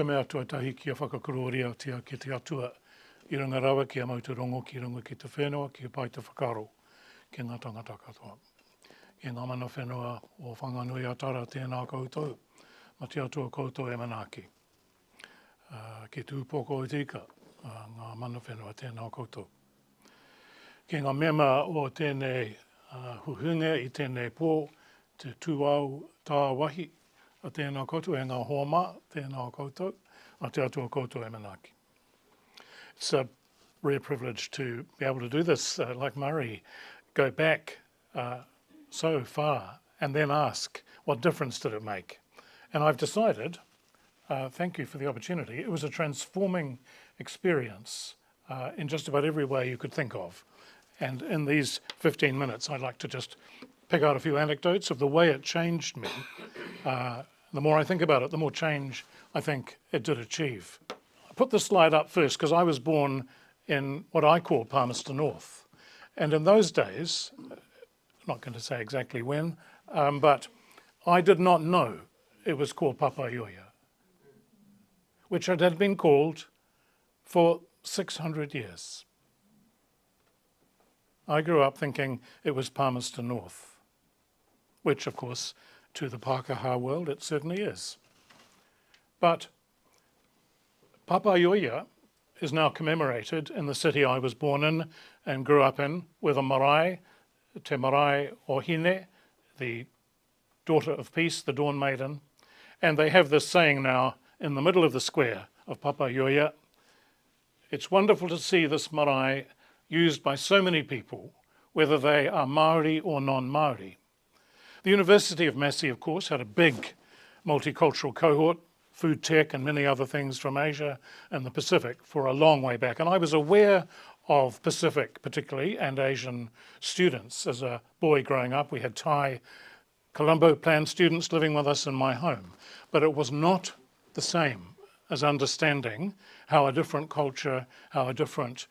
te mea tuatahi kia whakakuroria tia ki te atua I runga rawa ki a mauturongo ki runga ki te whenua ki pai te whakaro ki ngā tangata katoa. Ki ngā mana whenua o whanganui atara tēnā koutou, ma te atua koutou e manaki. Ki tūpoko I tika, ngā mana whenua tēnā koutou. Ki ngā mema o tēnei huhunge I tēnei pō, te tūau tā wahi a tēnā koutou, e ngā homa tēnā koutou, ma te atua koutou e manaki. It's a rare privilege to be able to do this, like Murray, go back so far and then ask, what difference did it make? And I've decided, thank you for the opportunity, it was a transforming experience in just about every way you could think of. And in these 15 minutes, I'd like to just pick out a few anecdotes of the way it changed me. The more I think about it, the more change I think it did achieve. I put this slide up first because I was born in what I call Palmerston North. And in those days, I'm not going to say exactly when, but I did not know it was called Papaioia, which it had been called for 600 years. I grew up thinking it was Palmerston North, which of course to the Pākehā world it certainly is. But Papaioia is now commemorated in the city I was born in and grew up in with a marae, te marae o Hine, the daughter of peace, the Dawn Maiden. And they have this saying now in the middle of the square of Papaioia. It's wonderful to see this marae used by so many people, whether they are Māori or non-Māori. The University of Massey, of course, had a big multicultural cohort, food tech and many other things from Asia and the Pacific for a long way back. And I was aware of Pacific particularly and Asian students. As a boy growing up, we had Thai Colombo Plan students living with us in my home. But it was not the same as understanding how a different culture, how a different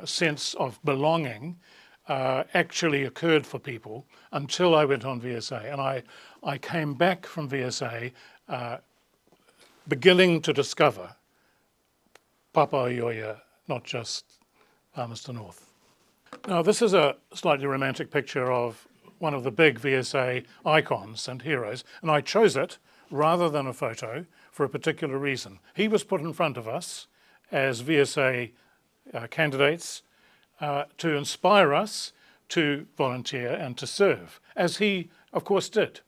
sense of belonging actually occurred for people until I went on VSA. And I came back from VSA beginning to discover Papaioia, not just Palmerston North. Now this is a slightly romantic picture of one of the big VSA icons and heroes, and I chose it rather than a photo for a particular reason. He was put in front of us as VSA candidates to inspire us to volunteer and to serve, as he of course did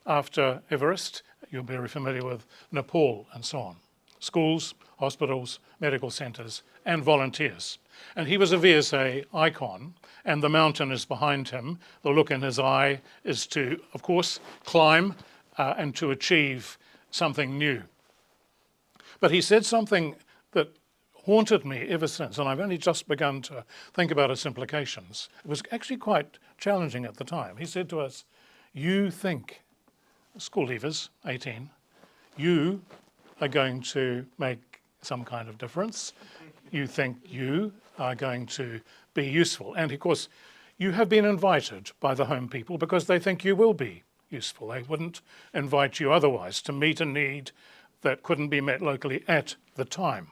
after Everest. You're very familiar with Nepal and so on. Schools, hospitals, medical centres and volunteers. And he was a VSA icon, and the mountain is behind him. The look in his eye is to, of course, climb and to achieve something new. But he said something that haunted me ever since, and I've only just begun to think about its implications. It was actually quite challenging at the time. He said to us, you think, school leavers, 18, you are going to make some kind of difference. You think you are going to be useful. And of course, you have been invited by the home people because they think you will be useful. They wouldn't invite you otherwise to meet a need that couldn't be met locally at the time.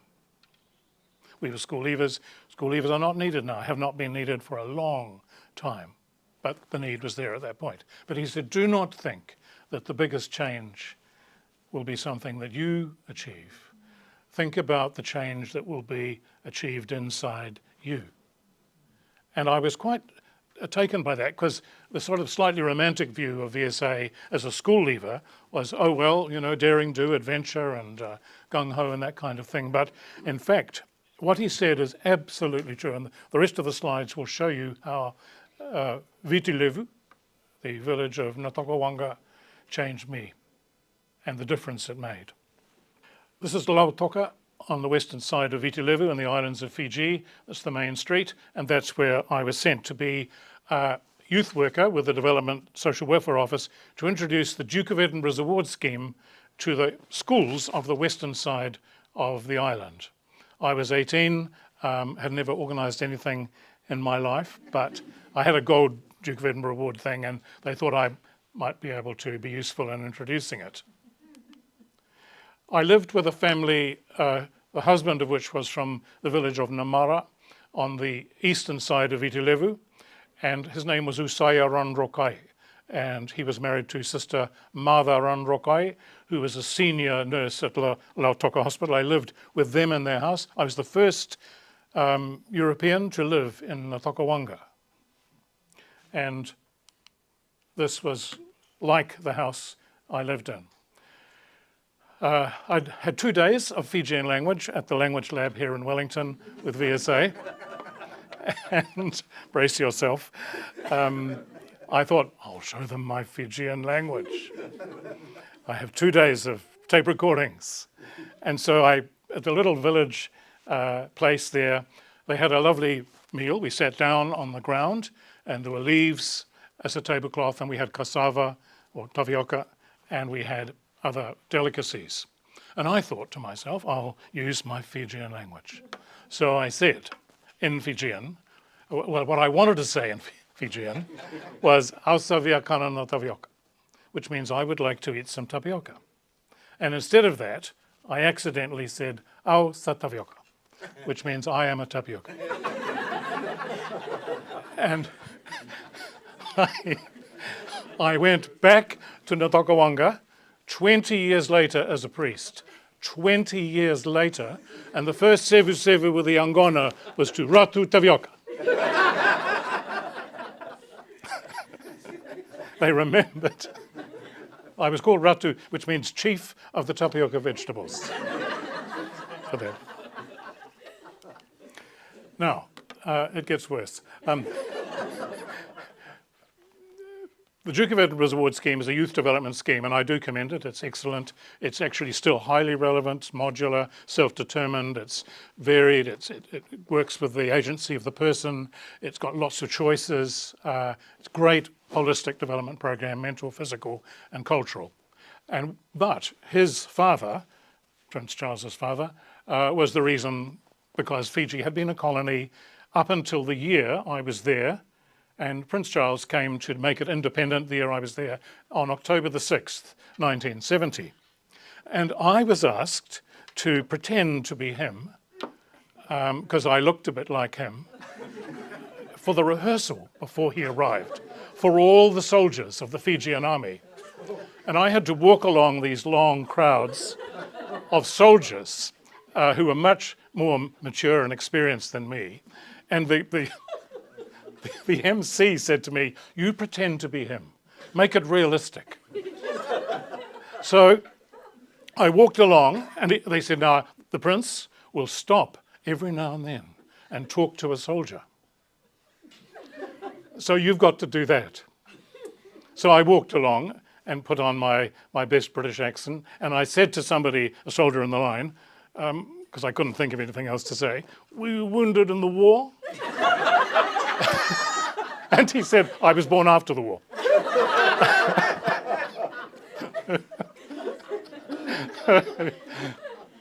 We were school leavers. School leavers are not needed now, have not been needed for a long time. But the need was there at that point. But he said, do not think that the biggest change will be something that you achieve. Think about the change that will be achieved inside you. And I was quite taken by that, because the sort of slightly romantic view of VSA as a school leaver was, oh well, you know, daring do, adventure and gung-ho and that kind of thing. But in fact, what he said is absolutely true. And the rest of the slides will show you how Vitilevu, the village of Natokowanga, changed me and the difference it made. This is Lautoka on the western side of Vitilevu in the islands of Fiji. That's the main street, and that's where I was sent to be a youth worker with the Development Social Welfare Office to introduce the Duke of Edinburgh's award scheme to the schools of the western side of the island. I was 18, had never organised anything in my life, but I had a gold Duke of Edinburgh award thing, and they thought I might be able to be useful in introducing it. I lived with a family, the husband of which was from the village of Namara on the eastern side of Itilevu, and his name was Usaya Ranrokai. And he was married to Sister Martha Ranrokai, who was a senior nurse at Lautoka Hospital. I lived with them in their house. I was the first European to live in Tokawanga. And this was like the house I lived in. I'd had 2 days of Fijian language at the language lab here in Wellington with VSA. And brace yourself. I thought, I'll show them my Fijian language. I have 2 days of tape recordings. And so at the little village place there, they had a lovely meal. We sat down on the ground and there were leaves as a tablecloth, and we had cassava or tapioca, and we had other delicacies. And I thought to myself, I'll use my Fijian language. So I said in Fijian, well, what I wanted to say in Fijian was "Ausavia kana no tapioca," which means I would like to eat some tapioca. And instead of that, I accidentally said "Au sa tapioca," which means I am a tapioca. And I went back to Tokawanga 20 years later as a priest. 20 years later, and the first sevu sevu with the Angona was to Ratu Tapioca. They remembered. I was called Ratu, which means chief of the tapioca vegetables. For that. Now, it gets worse. The Duke of Edinburgh's award scheme is a youth development scheme, and I do commend it. It's excellent. It's actually still highly relevant, modular, self-determined. It's varied. It works with the agency of the person. It's got lots of choices. It's a great holistic development program, mental, physical, and cultural. But his father, Prince Charles's father, was the reason, because Fiji had been a colony up until the year I was there. And Prince Charles came to make it independent the year I was there on October the 6th, 1970. And I was asked to pretend to be him, because I looked a bit like him, for the rehearsal before he arrived, for all the soldiers of the Fijian army. And I had to walk along these long crowds of soldiers who were much more mature and experienced than me. And the MC said to me, "You pretend to be him. Make it realistic." So I walked along, and they said, "Now, the prince will stop every now and then and talk to a soldier. So you've got to do that." So I walked along and put on my best British accent, and I said to somebody, a soldier in the line, because I couldn't think of anything else to say, "Were you wounded in the war?" And he said, "I was born after the war."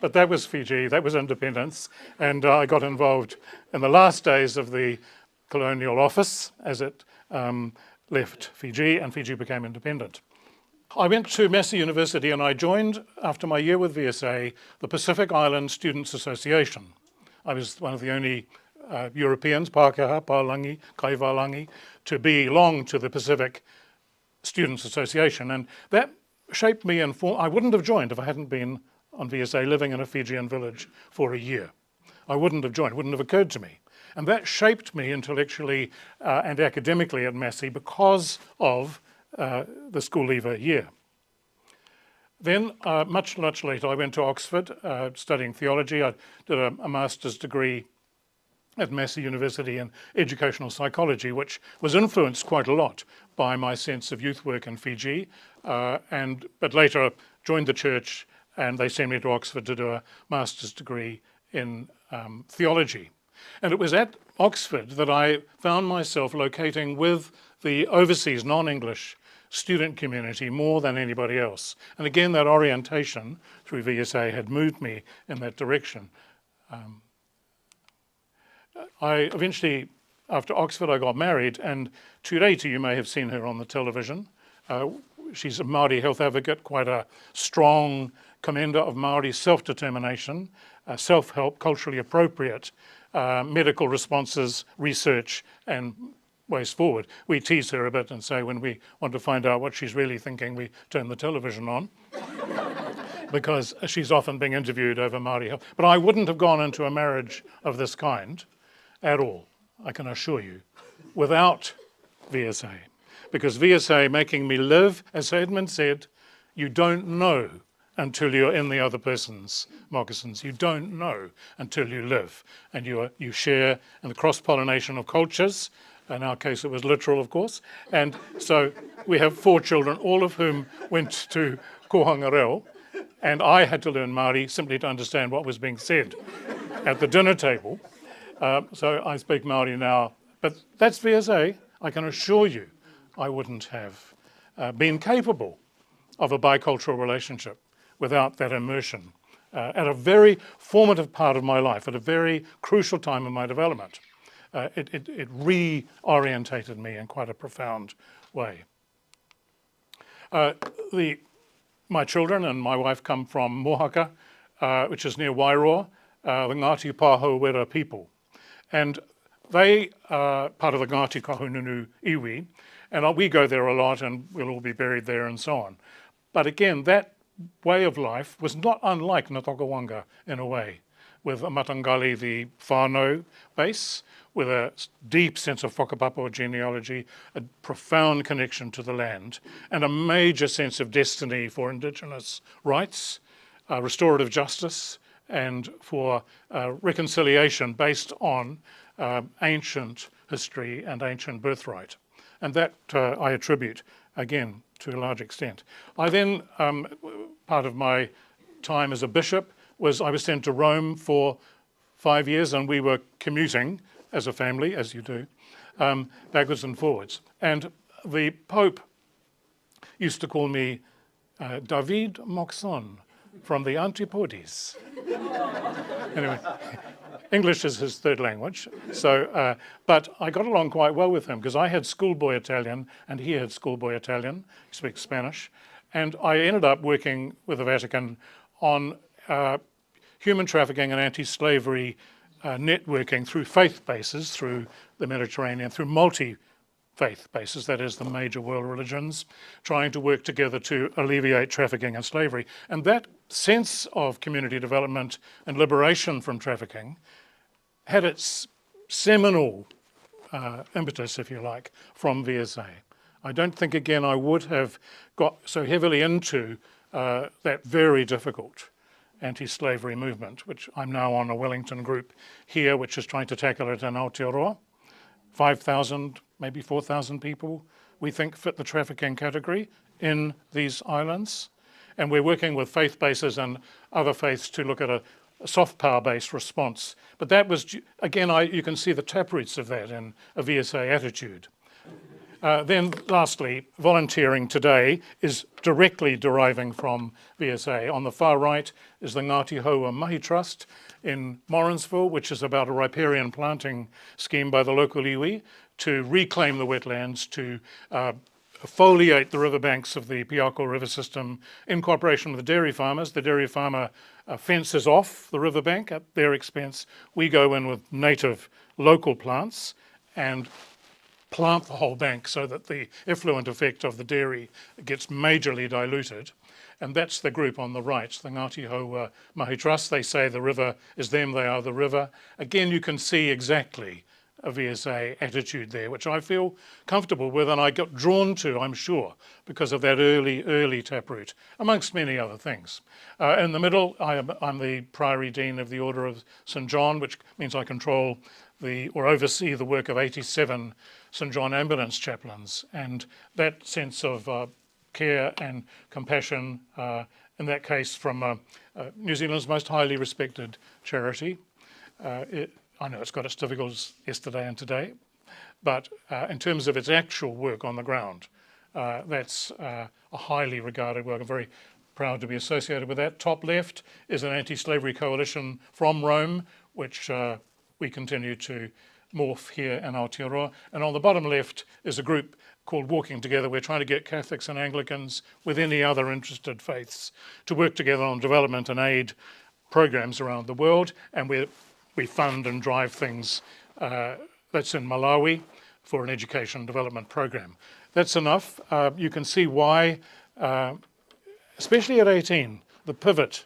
But that was Fiji, that was independence, and I got involved in the last days of the colonial office as it left Fiji, and Fiji became independent. I went to Massey University and I joined, after my year with VSA, the Pacific Island Students Association. I was one of the only Europeans, Pākehā, Pālangi, Kaiwālangi, to belong to the Pacific Students Association. And that shaped me and I wouldn't have joined if I hadn't been on VSA living in a Fijian village for a year. I wouldn't have joined, it wouldn't have occurred to me. And that shaped me intellectually and academically at Massey because of the school leaver year. Then, much later, I went to Oxford studying theology. I did a master's degree at Massey University in educational psychology, which was influenced quite a lot by my sense of youth work in Fiji, but later joined the church and they sent me to Oxford to do a master's degree in theology. And it was at Oxford that I found myself locating with the overseas non-English student community more than anybody else. And again, that orientation through VSA had moved me in that direction. I eventually, after Oxford, I got married, and Tureiti, you may have seen her on the television. She's a Māori health advocate, quite a strong commender of Māori self-determination, self-help, culturally appropriate medical responses, research, and ways forward. We tease her a bit and say when we want to find out what she's really thinking, we turn the television on because she's often being interviewed over Māori health. But I wouldn't have gone into a marriage of this kind at all, I can assure you, without VSA. Because VSA making me live, as Edmund said, you don't know until you're in the other person's moccasins. You don't know until you live. And you share in the cross-pollination of cultures. In our case, it was literal, of course. And so we have 4 children, all of whom went to Kohanga Reo. And I had to learn Māori simply to understand what was being said at the dinner table. So I speak Māori now. But that's VSA. I can assure you I wouldn't have been capable of a bicultural relationship without that immersion at a very formative part of my life, at a very crucial time in my development. It reorientated me in quite a profound way. My children and my wife come from Mohaka, which is near Wairoa, the Ngāti Pāhauwera people. And they are part of the Ngāti Kahununu iwi, and we go there a lot and we'll all be buried there and so on. But again, that way of life was not unlike Ngātokawanga in a way, with a Matangali, the whānau base, with a deep sense of whakapapa genealogy, a profound connection to the land, and a major sense of destiny for Indigenous rights, restorative justice, and for reconciliation based on ancient history and ancient birthright. And that I attribute, again, to a large extent. I then, part of my time as a bishop, I was sent to Rome for 5 years, and we were commuting as a family, as you do, backwards and forwards. And the Pope used to call me David Moxon from the Antipodes. Anyway, English is his third language. So, but I got along quite well with him because I had schoolboy Italian and he had schoolboy Italian, he speaks Spanish. And I ended up working with the Vatican on human trafficking and anti-slavery networking through faith bases, through the Mediterranean, through multi-faith bases, that is the major world religions, trying to work together to alleviate trafficking and slavery. And that sense of community development and liberation from trafficking had its seminal impetus, if you like, from VSA. I don't think, again, I would have got so heavily into that very difficult anti-slavery movement, which I'm now on a Wellington group here, which is trying to tackle it in Aotearoa. 5,000, maybe 4,000 people, we think, fit the trafficking category in these islands. And we're working with faith bases and other faiths to look at a soft power-based response. But that was, again, you can see the taproots of that in a VSA attitude. Then lastly, volunteering today is directly deriving from VSA. On the far right is the Ngāti Haua Mahi Trust in Morrinsville, which is about a riparian planting scheme by the local iwi to reclaim the wetlands, to foliate the riverbanks of the Piako River system in cooperation with the dairy farmers. The dairy farmer fences off the riverbank at their expense. We go in with native local plants and plant the whole bank so that the effluent effect of the dairy gets majorly diluted. And that's the group on the right, the Ngāti Haua Mahi Trust. They say the river is them, they are the river. Again, you can see exactly a VSA attitude there, which I feel comfortable with and I got drawn to, I'm sure, because of that early taproot, amongst many other things. In the middle, I'm the Priory Dean of the Order of St. John, which means I control or oversee the work of 87 St. John ambulance chaplains, and that sense of care and compassion, in that case from New Zealand's most highly respected charity. I know it's got its difficulties yesterday and today, but in terms of its actual work on the ground, that's a highly regarded work. I'm very proud to be associated with that. Top left is an anti-slavery coalition from Rome, which we continue to morph here in Aotearoa. And on the bottom left is a group called Walking Together. We're trying to get Catholics and Anglicans with any other interested faiths to work together on development and aid programs around the world. And we fund and drive things. That's in Malawi for an education and development program. That's enough. You can see why, especially at 18, the pivot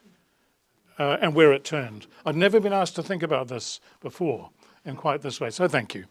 and where it turned. I'd never been asked to think about this before in quite this way, so thank you.